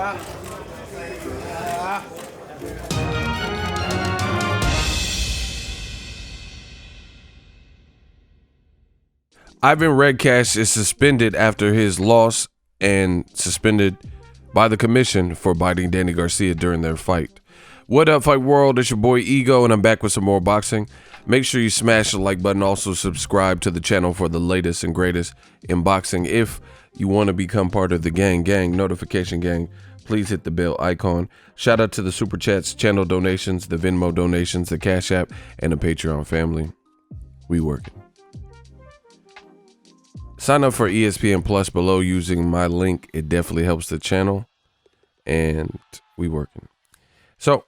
Ivan Redkach is suspended after his loss and suspended by the commission for biting Danny Garcia during their fight. What up, fight world? It's your boy Ego, and I'm back with some more boxing. Make sure you smash the like button. Also subscribe to the channel for the latest and greatest in boxing. If you want to become part of the gang notification gang, please hit the bell icon. Shout out to the super chats, channel donations, the Venmo donations, the Cash App, and the Patreon family. We working. Sign up for ESPN Plus below using my link. It definitely helps the channel, and we working. So,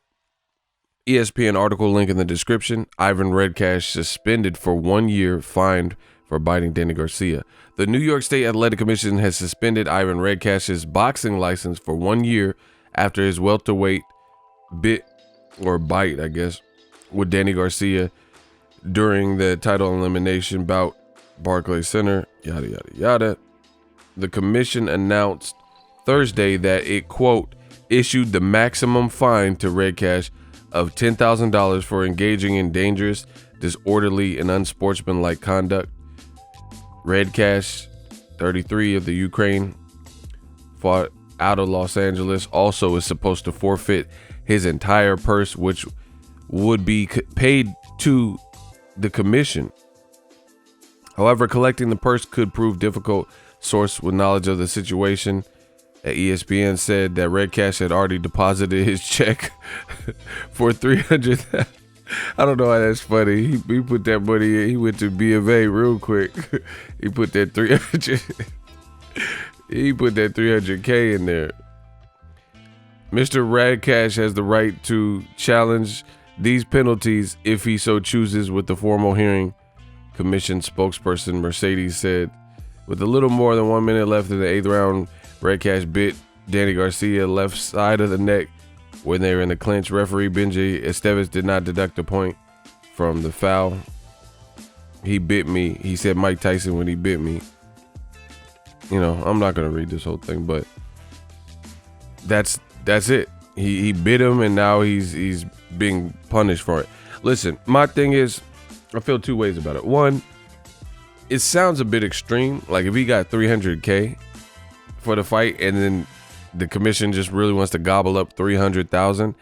ESPN article link in the description. Ivan Redkach suspended for 1 year, fined for biting Danny Garcia. The New York State Athletic Commission has suspended Ivan Redkach's boxing license for 1 year after his welterweight bite, I guess, with Danny Garcia during the title elimination bout, Barclays Center, yada, yada, yada. The commission announced Thursday that it, quote, issued the maximum fine to Redkach of $10,000 for engaging in dangerous, disorderly, and unsportsmanlike conduct. Redkach, 33 of the Ukraine, fought out of Los Angeles, also is supposed to forfeit his entire purse, which would be paid to the commission. However, collecting the purse could prove difficult. Source with knowledge of the situation at ESPN said that Redkach had already deposited his check for $300,000. I don't know why that's funny. He put that money in. He went to B of A real quick. He put that 300. He put that 300K in there. Mr. Redkach has the right to challenge these penalties if he so chooses with the formal hearing. Commission spokesperson Mercedes said, with a little more than 1 minute left in the 8th round, Redkach bit Danny Garcia left side of the neck when they were in the clinch. Referee Benji Estevez did not deduct a point from the foul. He bit me. He said Mike Tyson when he bit me. You know, I'm not gonna read this whole thing, but that's it. He bit him, and now he's being punished for it. Listen, my thing is, I feel two ways about it. One, it sounds a bit extreme. Like if he got 300K for the fight and then the commission just really wants to gobble up 300,000.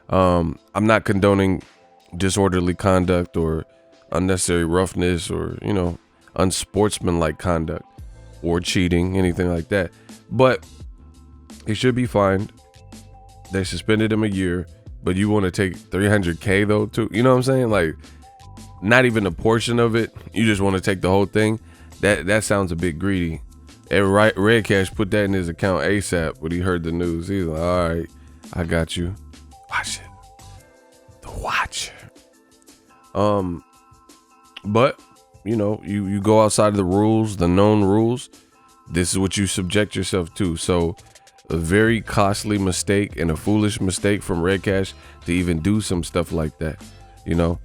I'm not condoning disorderly conduct or unnecessary roughness or, you know, unsportsmanlike conduct or cheating, anything like that. But he should be fined. They suspended him a year, but you want to take 300K though too? You know what I'm saying? Like, not even a portion of it. You just want to take the whole thing. That sounds a bit greedy. And Redkach put that in his account ASAP when he heard the news. He's like, all right, I got you. Watch it. The Watcher. But you know, you go outside of the rules, the known rules. This is what you subject yourself to. So a very costly mistake and a foolish mistake from Redkach to even do some stuff like that. You know,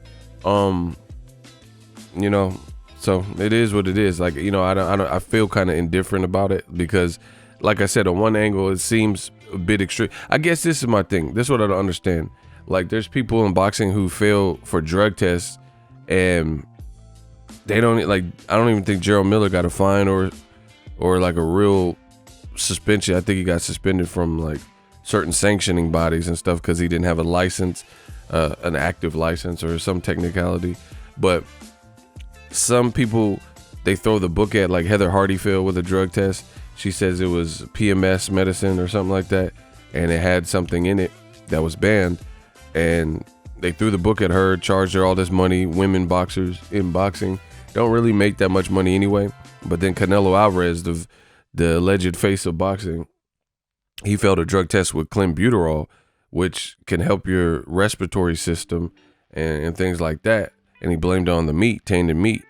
so it is what it is. Like, you know, I feel kind of indifferent about it because, like I said, on one angle, it seems a bit extreme. I guess this is my thing. This is what I don't understand. Like, there's people in boxing who fail for drug tests, and they don't, like, I don't even think Gerald Miller got a fine or like a real suspension. I think he got suspended from like certain sanctioning bodies and stuff because he didn't have a license, an active license or some technicality. But some people, they throw the book at, like Heather Hardy failed with a drug test. She says it was PMS medicine or something like that, and it had something in it that was banned, and they threw the book at her, charged her all this money. Women boxers in boxing don't really make that much money anyway. But then Canelo Alvarez, the alleged face of boxing, he failed a drug test with clenbuterol, which can help your respiratory system and things like that. And he blamed it on the meat, tainted meat.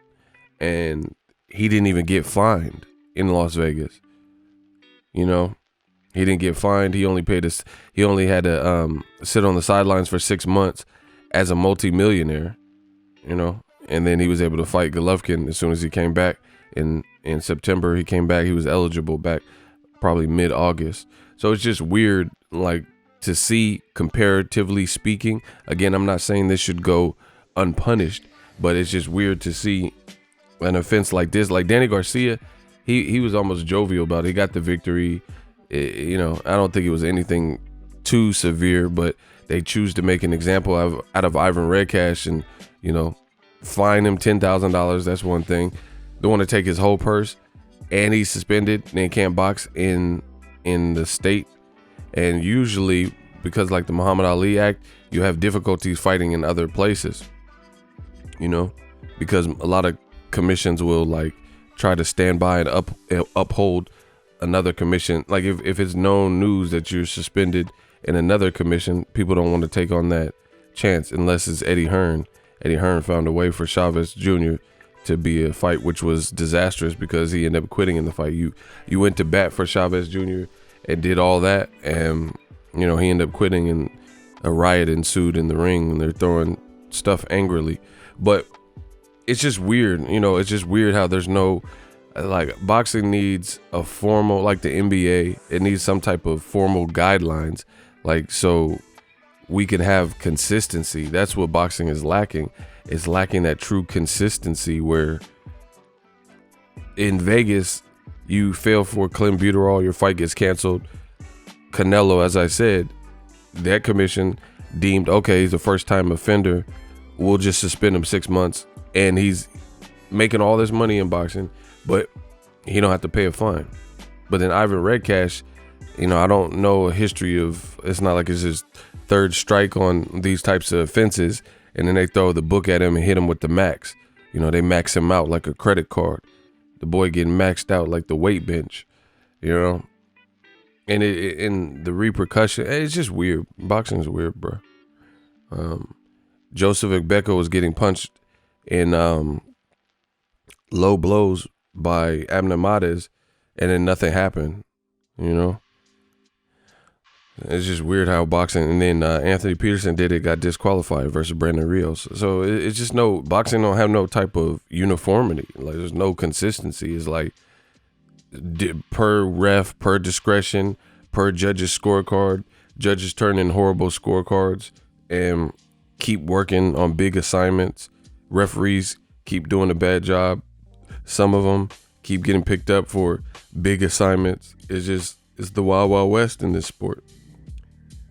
And he didn't even get fined in Las Vegas. You know, he didn't get fined. He only he only had to sit on the sidelines for 6 months as a multimillionaire, you know. And then he was able to fight Golovkin as soon as he came back. In September, he came back. He was eligible back probably mid-August. So it's just weird, like, to see, comparatively speaking. Again, I'm not saying this should go unpunished, but it's just weird to see an offense like this. Like Danny Garcia, he was almost jovial about it. He got the victory. You know, I don't think it was anything too severe, but they choose to make an example out of Ivan Redkach and, you know, fine him $10,000. That's one thing. They want to take his whole purse, and he's suspended and can't box in the state. And usually, because like the Muhammad Ali Act, you have difficulties fighting in other places, you know, because a lot of commissions will like try to stand by and uphold another commission. Like if it's known news that you're suspended in another commission, people don't want to take on that chance unless it's Eddie Hearn. Eddie Hearn found a way for Chavez Jr. to be a fight, which was disastrous because he ended up quitting in the fight. You went to bat for Chavez Jr. and did all that, and you know he ended up quitting, and a riot ensued in the ring, and they're throwing stuff angrily. But it's just weird, you know. It's just weird how there's no, like, boxing needs a formal, like the NBA, it needs some type of formal guidelines, like, so we can have consistency. That's what boxing is lacking. It's lacking that true consistency where in Vegas, you fail for clenbuterol, your fight gets canceled. Canelo, as I said, that commission deemed, okay, he's a first-time offender, we'll just suspend him 6 months, and he's making all this money in boxing, but he don't have to pay a fine. But then Ivan Redkach, you know, I don't know a history of, it's not like it's his third strike on these types of offenses, and then they throw the book at him and hit him with the max. You know, they max him out like a credit card. The boy getting maxed out like the weight bench, you know? And in the repercussion, it's just weird. Boxing is weird, bro. Joseph Ekbeko was getting punched in low blows by Abner Mares, and then nothing happened, you know? It's just weird how boxing, and then Anthony Peterson did it, got disqualified versus Brandon Rios. So it's just boxing don't have no type of uniformity. Like there's no consistency. It's like per ref, per discretion, per judge's scorecard. Judges turn in horrible scorecards and keep working on big assignments. Referees keep doing a bad job. Some of them keep getting picked up for big assignments. It's the Wild Wild West in this sport.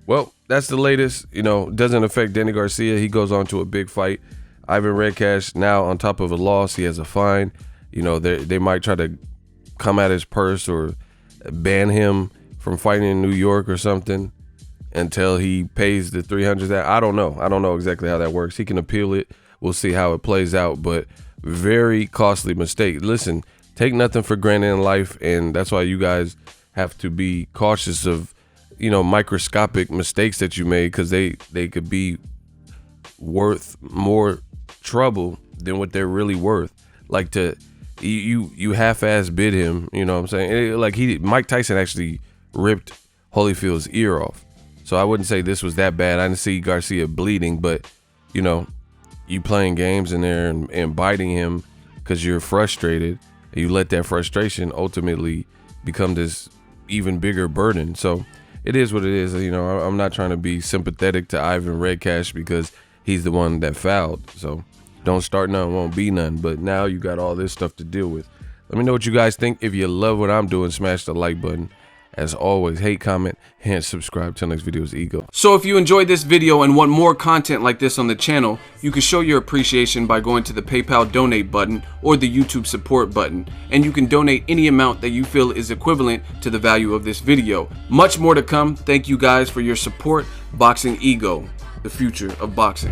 Well, that's the latest. You know, doesn't affect Danny Garcia. He goes on to a big fight. Ivan Redkach, now on top of a loss, he has a fine. You know, they might try to come at his purse or ban him from fighting in New York or something until he pays the $300. I don't know. I don't know exactly how that works. He can appeal it. We'll see how it plays out. But very costly mistake. Listen, take nothing for granted in life, and that's why you guys have to be cautious of, you know, microscopic mistakes that you made, because they could be worth more trouble than what they're really worth. Like you half-ass bid him, you know what I'm saying? Mike Tyson actually ripped Holyfield's ear off. So I wouldn't say this was that bad. I didn't see Garcia bleeding, but you know, you playing games in there and biting him because you're frustrated, and you let that frustration ultimately become this even bigger burden. So it is what it is. You know, I'm not trying to be sympathetic to Ivan Redkach because he's the one that fouled. So don't start none, won't be none. But now you got all this stuff to deal with. Let me know what you guys think. If you love what I'm doing, smash the like button. As always, hate, comment, and subscribe. Till next video is Ego. So if you enjoyed this video and want more content like this on the channel, you can show your appreciation by going to the PayPal donate button or the YouTube support button, and you can donate any amount that you feel is equivalent to the value of this video. Much more to come. Thank you guys for your support. Boxing Ego, the future of boxing.